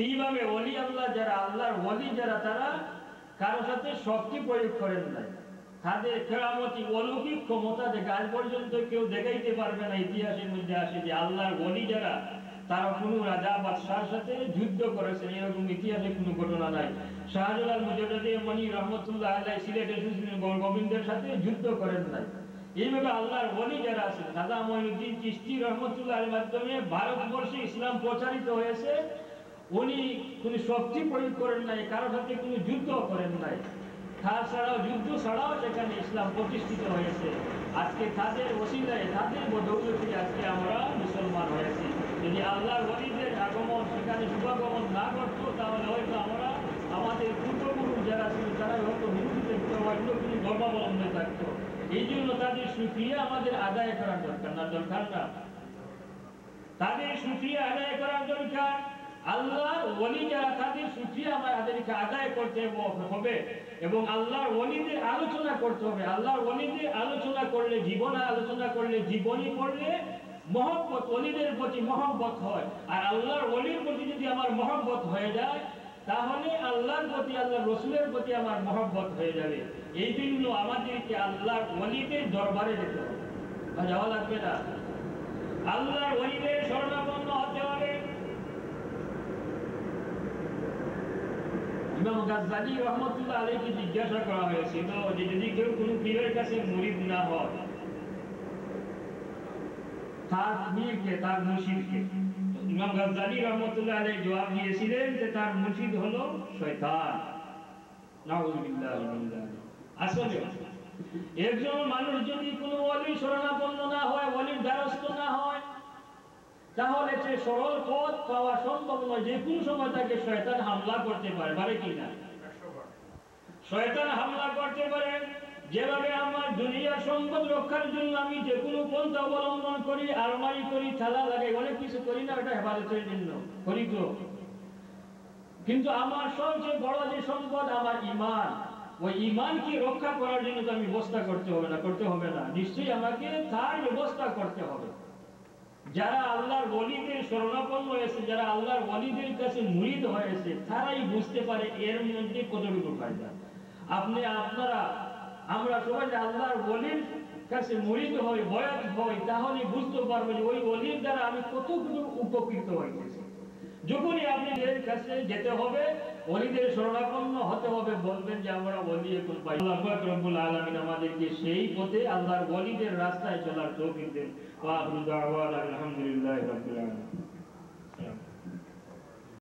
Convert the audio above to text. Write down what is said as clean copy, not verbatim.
এইভাবে ওলি আল্লাহ যারা, আল্লাহর ওলি যারা, তারা কারো সাথে শক্তি প্রয়োগ করেন নাই। তাদের কেরামতি অলৌকিক ক্ষমতা দেখে আজ পর্যন্ত কেউ দেখাইতে পারবে না। ইতিহাসের মধ্যে আসে যে আল্লাহর ওলি যারা, তারা কোনো রাজা বাদশার সাথে যুদ্ধ করেছেন, এরকম ইতিহাসে কোনো ঘটনা নাই। শাহজালাল মুজাদ্দিদ মনি রহমতুল্লাহ আলাইহি সিলেটে এসেছিলেন, গোবিন্দের সাথে যুদ্ধ করেন নাই। এইভাবে আল্লাহর ওলি যারা আছেন, খাজা মঈনুদ্দিন চিশতি রহমতুল্লাহ এর মাধ্যমে ভারতবর্ষে ইসলাম প্রচারিত হয়েছে। উনি কোনো শক্তি প্রয়োগ করেন নাই, কারোর সাথে কোনো যুদ্ধ করেন নাই। তাছাড়াও যুদ্ধ ছাড়াও সেখানে ইসলাম প্রতিষ্ঠিত হয়েছে। আজকে তাদের ওসিলায়, তাদের বদৌলতে আজকে আমরা মুসলমান হয়েছি। যদি আল্লাহর ওলিদের আগমন সেখানে শুভাগমন না করতো, তাহলে হয়তো আমরা, আমাদের পূর্বপুরুষ যারা ছিল তারা হয়তো হিন্দু থাকতো, অন্য কোনো ধর্মাবলম্বী থাকতো। এই জন্য তাদের শুকরিয়া আমাদের আদায় করার দরকার না, দরকার না, তাদের শুকরিয়া আদায় করার দরকার। আল্লাহর ওলি যারা, তাদের শুকরিয়া আমাদেরকে আদায় করতে হবে এবং আল্লাহর ওলিদের আলোচনা করতে হবে। আল্লাহর ওলিদের আলোচনা করলে, জীবনে আলোচনা করলে, জীবনী পড়লে মহব্বত, ওলিদের প্রতি মহব্বত হয়। আর আল্লাহর ওলির প্রতি যদি আমার মহব্বত হয়ে যায়, তাহলে আল্লাহর প্রতি, আল্লাহর রসুলের প্রতি আমার মহব্বত হয়ে যাবে। এই জন্য আমাদেরকে আল্লাহর ওলিদের দরবারে যেতে হবে, যাওয়া লাগবে না। আল্লাহর ওলিদের শরণাপন্ন হতে হবে। ইমাম গাজ্জালী রহমতুল্লাহ আলাইহি জিজ্ঞাসা করা হয়েছিল যে যদি কেউ কোনো পীরের কাছে মুরিদ না হয়, তার পীরকে, তার মুর্শিদকে, ইমাম গাজ্জালী রহমতুল্লাহ আলাইহি জবাব দিয়েছিলেন যে তার মুর্শিদ হলো শয়তান। নাউযুবিল্লাহ মিন যালিক। আসলে একজন মানুষ যদি কোনো ওলির শরণাপন্ন না হয়, ওলির দ্বারস্থ না হয়, তাহলে সে সরল পথ পাওয়া সম্ভব নয়। যে কোনো সময় তাকে শয়তান হামলা করতে পারে, পারে কি না? শয়তান হামলা করতে পারে। যেভাবে আমার দুনিয়ার সম্পদ রক্ষার জন্য আমি যে কোনো পন্থা অবলম্বন করি, আলমারি করি, থালা লাগাই, অনেক কিছু করি না, এটা হেফাজতের জন্য করি তো। কিন্তু আমার সবচেয়ে বড় যে সম্পদ আমার ঈমান, ওই ঈমানকে রক্ষা করার জন্য তো আমি ব্যবস্থা করতে হবে না, করতে হবে না, নিশ্চয়ই আমাকে তার ব্যবস্থা করতে হবে। যারা আল্লাহর ওলিদের শরণাপন্ন হয়েছে, যারা আল্লাহর ওলিদের কাছে মুরিদ হয়েছে, তারাই বুঝতে পারে এর মধ্যে কতটুকু ফায়দা। আপনারা, আমরা সবাই আল্লাহর ওলির কাছে মুরিদ হই, বয়াত হই, তাহলে বুঝতে পারবো যে ওই ওলির দ্বারা আমি কতটুকু উপকৃত হইতেছি। যখনই আপনি এর কাছে যেতে হবে, ওলিদের শরণাপন্ন হতে হবে, বলবেন যে আমরা ওলি এখন পাই। আল্লাহ পাক রব্বুল আলামিন আমাদেরকে সেই পথে, আল্লাহর ওলিদের রাস্তায় চলার তৌফিক দেন। ওয়া আখিরু দাওয়ানা আলহামদুলিল্লাহি রাব্বিল আলামিন।